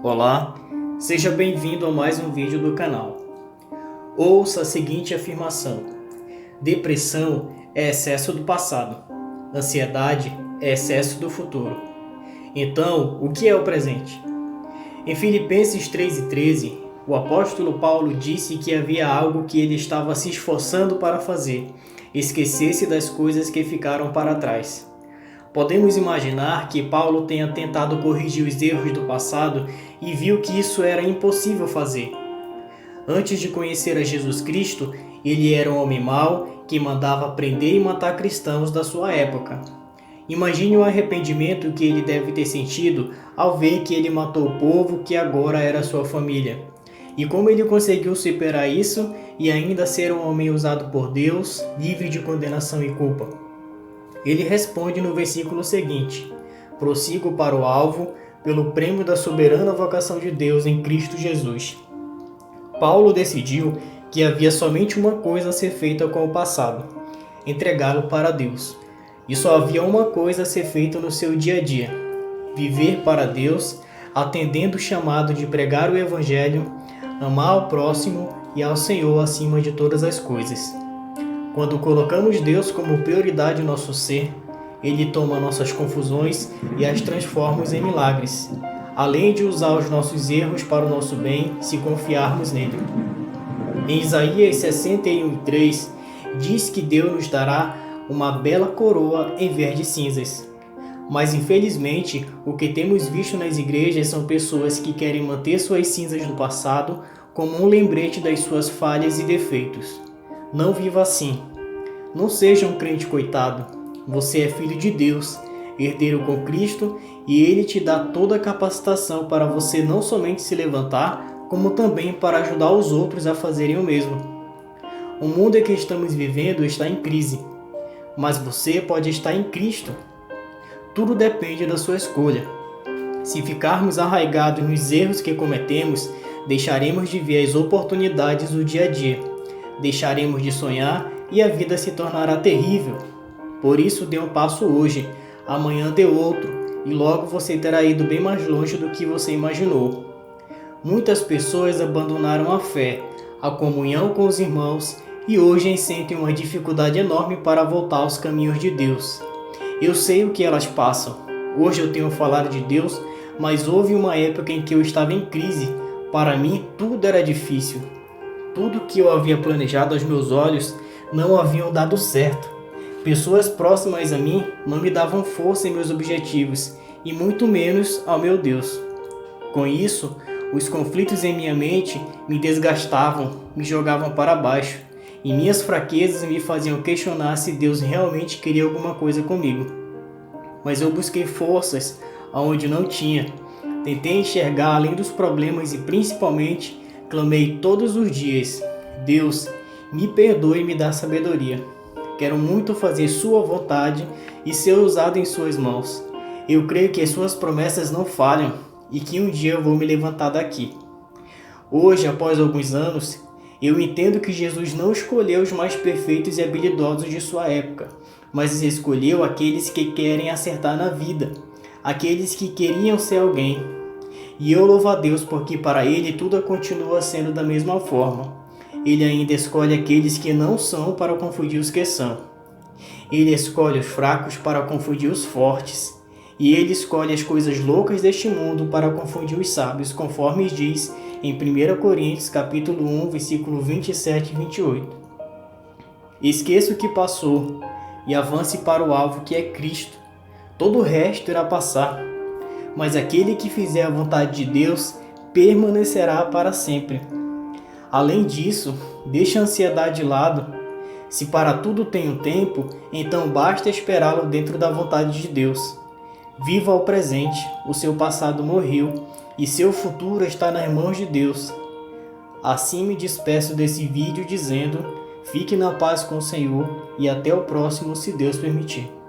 Olá, seja bem-vindo a mais um vídeo do canal. Ouça a seguinte afirmação: depressão é excesso do passado, ansiedade é excesso do futuro. Então, o que é o presente? Em Filipenses 3:13, o apóstolo Paulo disse que havia algo que ele estava se esforçando para fazer: esquecer-se das coisas que ficaram para trás. Podemos imaginar que Paulo tenha tentado corrigir os erros do passado e viu que isso era impossível fazer. Antes de conhecer a Jesus Cristo, ele era um homem mau que mandava prender e matar cristãos da sua época. Imagine o arrependimento que ele deve ter sentido ao ver que ele matou o povo que agora era sua família. E como ele conseguiu superar isso e ainda ser um homem usado por Deus, livre de condenação e culpa? Ele responde no versículo seguinte: prossigo para o alvo, pelo prêmio da soberana vocação de Deus em Cristo Jesus. Paulo decidiu que havia somente uma coisa a ser feita com o passado: entregá-lo para Deus. E só havia uma coisa a ser feita no seu dia a dia: viver para Deus, atendendo o chamado de pregar o Evangelho, amar ao próximo e ao Senhor acima de todas as coisas. Quando colocamos Deus como prioridade em nosso ser, Ele toma nossas confusões e as transforma em milagres, além de usar os nossos erros para o nosso bem, se confiarmos nele. Em Isaías 61:3, diz que Deus nos dará uma bela coroa em vez de cinzas. Mas infelizmente, o que temos visto nas igrejas são pessoas que querem manter suas cinzas do passado como um lembrete das suas falhas e defeitos. Não viva assim. Não seja um crente coitado. Você é filho de Deus, herdeiro com Cristo, e Ele te dá toda a capacitação para você não somente se levantar, como também para ajudar os outros a fazerem o mesmo. O mundo em que estamos vivendo está em crise, mas você pode estar em Cristo. Tudo depende da sua escolha. Se ficarmos arraigados nos erros que cometemos, deixaremos de ver as oportunidades do dia a dia. Deixaremos de sonhar e a vida se tornará terrível. Por isso, dê um passo hoje, amanhã dê outro, e logo você terá ido bem mais longe do que você imaginou. Muitas pessoas abandonaram a fé, a comunhão com os irmãos, e hoje sentem uma dificuldade enorme para voltar aos caminhos de Deus. Eu sei o que elas passam. Hoje eu tenho falado de Deus, mas houve uma época em que eu estava em crise. Para mim, tudo era difícil. Tudo que eu havia planejado aos meus olhos não haviam dado certo. Pessoas próximas a mim não me davam força em meus objetivos, e muito menos ao meu Deus. Com isso, os conflitos em minha mente me desgastavam, me jogavam para baixo, e minhas fraquezas me faziam questionar se Deus realmente queria alguma coisa comigo. Mas eu busquei forças aonde não tinha. Tentei enxergar além dos problemas e principalmente clamei todos os dias: Deus, me perdoe e me dá sabedoria. Quero muito fazer sua vontade e ser usado em suas mãos. Eu creio que as suas promessas não falham e que um dia eu vou me levantar daqui. Hoje, após alguns anos, eu entendo que Jesus não escolheu os mais perfeitos e habilidosos de sua época, mas escolheu aqueles que querem acertar na vida, aqueles que queriam ser alguém. E eu louvo a Deus porque para Ele tudo continua sendo da mesma forma. Ele ainda escolhe aqueles que não são para confundir os que são. Ele escolhe os fracos para confundir os fortes. E Ele escolhe as coisas loucas deste mundo para confundir os sábios, conforme diz em 1 Coríntios capítulo 1, versículo 27 e 28. Esqueça o que passou e avance para o alvo que é Cristo. Todo o resto irá passar. Mas aquele que fizer a vontade de Deus permanecerá para sempre. Além disso, deixe a ansiedade de lado. Se para tudo tem um tempo, então basta esperá-lo dentro da vontade de Deus. Viva o presente, o seu passado morreu e seu futuro está nas mãos de Deus. Assim me despeço desse vídeo dizendo: fique na paz com o Senhor e até o próximo, se Deus permitir.